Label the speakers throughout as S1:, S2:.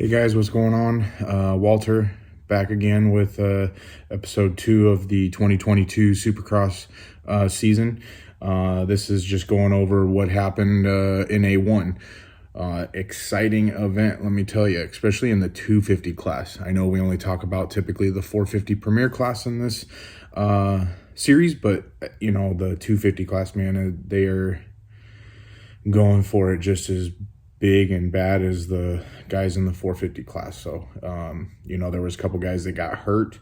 S1: Hey guys, what's going on? Walter back again with episode 2 of the 2022 Supercross season. This is just going over what happened in A1. Exciting event, let me tell you, especially in the 250 class. I know we only talk about typically the 450 Premier class in this series, but you know, the 250 class, man, they are going for it just as big and bad as the guys in the 450 class. So you know, there was a couple guys that got hurt.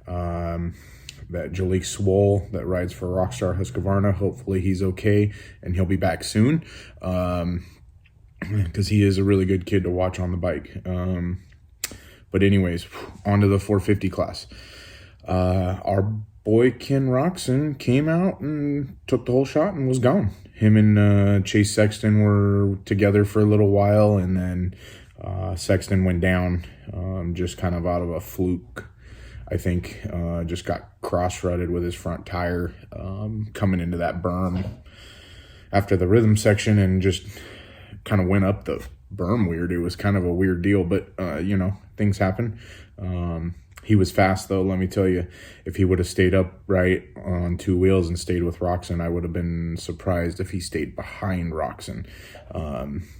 S1: That Jalik Swoll that rides for Rockstar Husqvarna, hopefully he's okay and he'll be back soon, because he is a really good kid to watch on the bike. But anyways, on to the 450 class. Our boy Ken Roczen came out and took the whole shot and was gone. Him and Chase Sexton were together for a little while, and then Sexton went down just kind of out of a fluke, I think. Just got cross-rutted with his front tire coming into that berm after the rhythm section, and just kind of went up the berm weird. It was kind of a weird deal, but you know, things happen. He was fast, though, let me tell you. If he would have stayed upright on two wheels and stayed with Roczen, I would have been surprised if he stayed behind Roczen.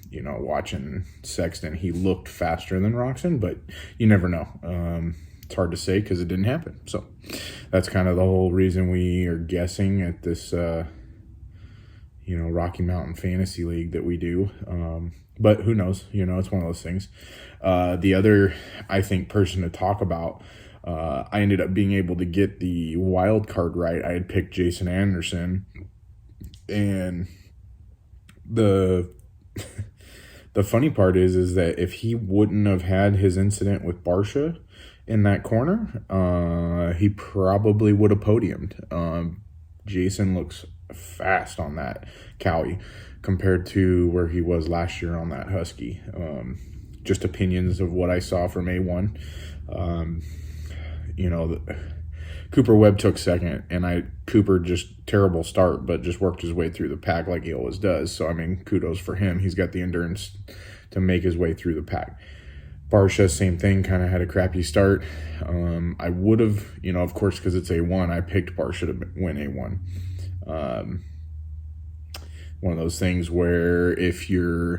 S1: You know, watching Sexton, he looked faster than Roczen, but you never know. It's hard to say because it didn't happen. So that's kind of the whole reason we are guessing at this, you know, Rocky Mountain Fantasy League that we do. But who knows? You know, it's one of those things. The other, I think, person to talk about, I ended up being able to get the wild card right. I had picked Jason Anderson, and the funny part is that if he wouldn't have had his incident with Barsha in that corner, he probably would have podiumed. Jason looks fast on that Cowie compared to where he was last year on that Husky. Just opinions of what I saw from A1. You know, Cooper Webb took second, and Cooper just terrible start, but just worked his way through the pack like he always does. So, I mean, kudos for him. He's got the endurance to make his way through the pack. Barsha, same thing, kind of had a crappy start. I would have, you know, of course, because it's A1, I picked Barsha to win A1. One of those things where if you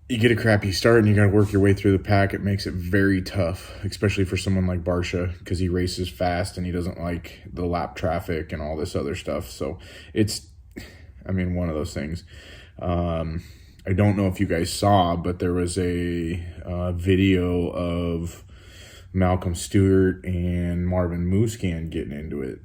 S1: get a crappy start and you got to work your way through the pack, it makes it very tough, especially for someone like Barsha, because he races fast and he doesn't like the lap traffic and all this other stuff. So it's, I mean, one of those things. I don't know if you guys saw, but there was a video of Malcolm Stewart and Marvin Musquin getting into it.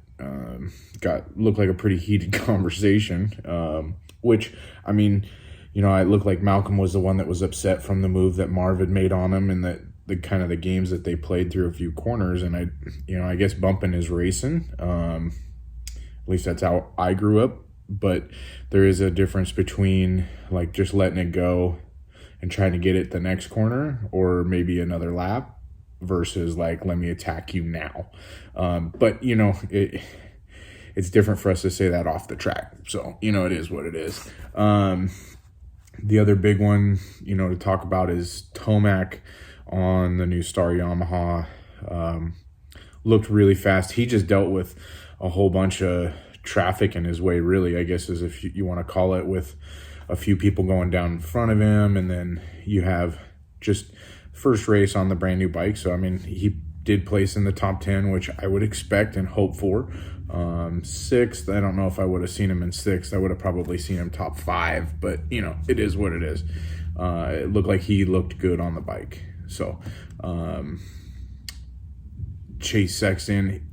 S1: Looked like a pretty heated conversation, which, I mean, you know, it looked like Malcolm was the one that was upset from the move that Marv had made on him, and that the kind of the games that they played through a few corners. And I guess bumping is racing. At least that's how I grew up. But there is a difference between like just letting it go and trying to get it the next corner, or maybe another lap, versus like, let me attack you now. But you know, it's different for us to say that off the track. So, you know, it is what it is. The other big one, you know, to talk about is Tomac on the new Star Yamaha. Looked really fast. He just dealt with a whole bunch of traffic in his way, really, I guess, is if you want to call it, with a few people going down in front of him, and then you have just first race on the brand new bike. So, I mean, he did place in the top 10, which I would expect and hope for. Sixth, I don't know if I would have seen him in sixth. I would have probably seen him top 5, but you know, it is what it is. It looked like he looked good on the bike. So, Chase Sexton,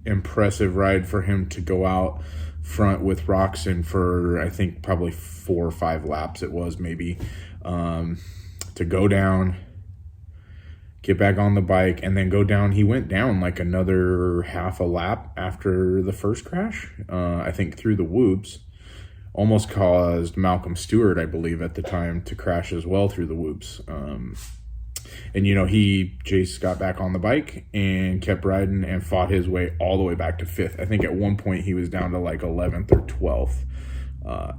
S1: impressive ride for him to go out front with Roczen for, I think, probably 4 or 5 laps it was, maybe, to go down, get back on the bike, and then go down. He went down like another half a lap after the first crash, I think through the whoops. Almost caused Malcolm Stewart, I believe, at the time to crash as well through the whoops. And, you know, Jace got back on the bike and kept riding and fought his way all the way back to 5th. I think at one point he was down to like 11th or 12th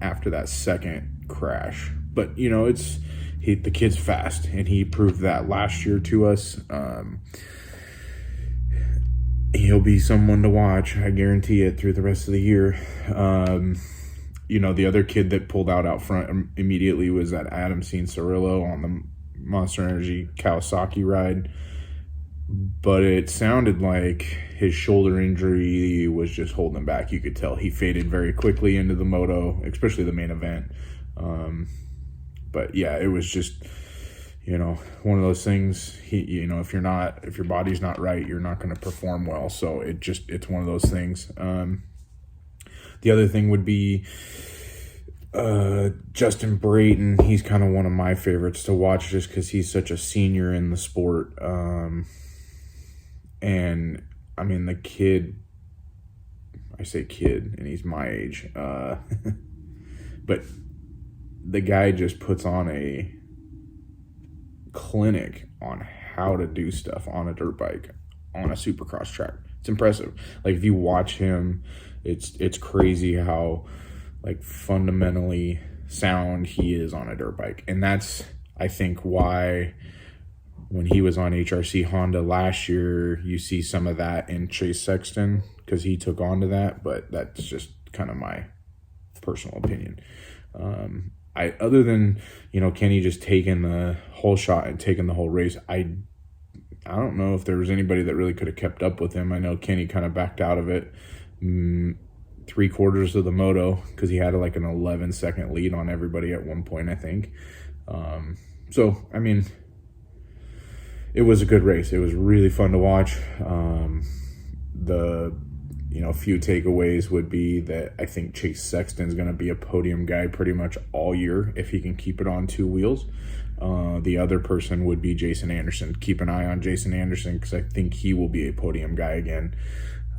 S1: after that second crash. But, you know, the kid's fast, and he proved that last year to us. He'll be someone to watch, I guarantee it, through the rest of the year. You know, the other kid that pulled out front immediately was that Adam Cianciarulo on the Monster Energy Kawasaki ride. But it sounded like his shoulder injury was just holding him back. You could tell he faded very quickly into the moto, especially the main event. But yeah, it was just, you know, one of those things. You know, if your body's not right, you're not going to perform well. So it's one of those things. The other thing would be Justin Brayton. He's kind of one of my favorites to watch just because he's such a senior in the sport. And I mean, the kid, I say kid, and he's my age, but the guy just puts on a clinic on how to do stuff on a dirt bike, on a supercross track. It's impressive. Like, if you watch him, it's crazy how, like, fundamentally sound he is on a dirt bike. And that's, I think, why when he was on HRC Honda last year, you see some of that in Chase Sexton, because he took on to that. But that's just kind of my personal opinion. Other than, you know, Kenny just taking the whole shot and taking the whole race, I don't know if there was anybody that really could have kept up with him. I know Kenny kind of backed out of it 3/4 of the moto because he had like an 11-second lead on everybody at one point, I think. So, I mean, it was a good race. It was really fun to watch. Few takeaways would be that I think Chase Sexton's going to be a podium guy pretty much all year if he can keep it on 2 wheels. The other person would be Jason Anderson. Keep an eye on Jason Anderson because I think he will be a podium guy again,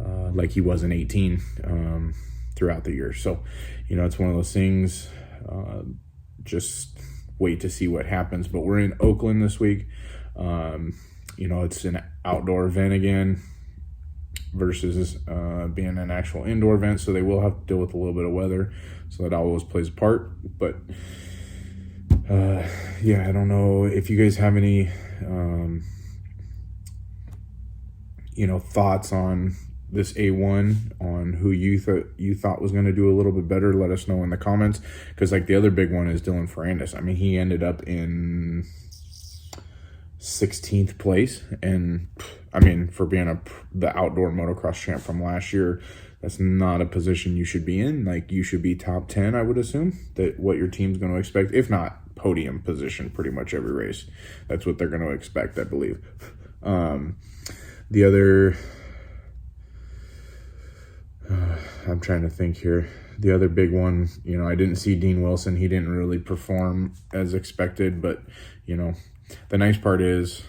S1: like he was in 18 throughout the year. So, you know, it's one of those things. Just wait to see what happens. But we're in Oakland this week. You know, it's an outdoor event again versus being an actual indoor event, so they will have to deal with a little bit of weather, so that always plays a part. But yeah, I don't know if you guys have any thoughts on this A1, on who you thought was going to do a little bit better. Let us know in the comments, because like the other big one is Dylan Ferrandis. I mean, he ended up in 16th place, and I mean, for being the outdoor motocross champ from last year, that's not a position you should be in. Like, you should be top 10, I would assume, that what your team's going to expect, if not podium position pretty much every race. That's what they're going to expect, I believe. The other I'm trying to think here. The other big one, you know, I didn't see Dean Wilson. He didn't really perform as expected, but, you know, the nice part is,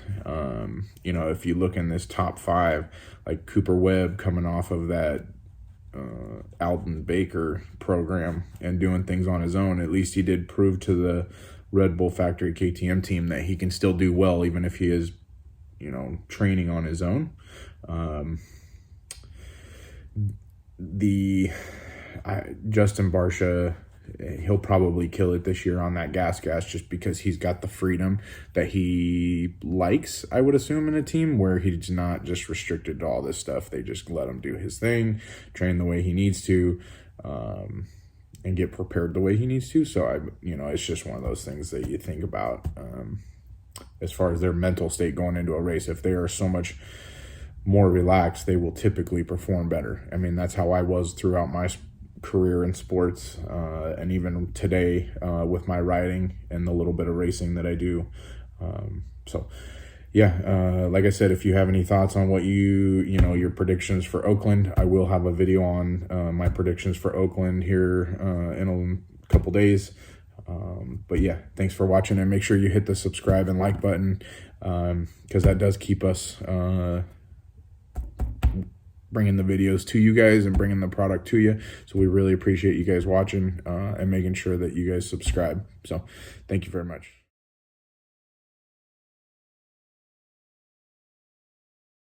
S1: you know, if you look in this top 5, like Cooper Webb coming off of that Alton Baker program and doing things on his own, at least he did prove to the Red Bull Factory KTM team that he can still do well even if he is, you know, training on his own. Justin Barsha, he'll probably kill it this year on that gas just because he's got the freedom that he likes, I would assume, in a team where he's not just restricted to all this stuff. They just let him do his thing, train the way he needs to, and get prepared the way he needs to. So, it's just one of those things that you think about as far as their mental state going into a race. If they are so much more relaxed, they will typically perform better. I mean, that's how I was throughout my career in sports, and even today with my riding and the little bit of racing that I do. So yeah, like I said, if you have any thoughts on what your predictions for Oakland, I will have a video on my predictions for Oakland here in a couple days. But yeah, thanks for watching, and make sure you hit the subscribe and like button, because that does keep us bringing the videos to you guys and bringing the product to you. So we really appreciate you guys watching and making sure that you guys subscribe. So thank you very much.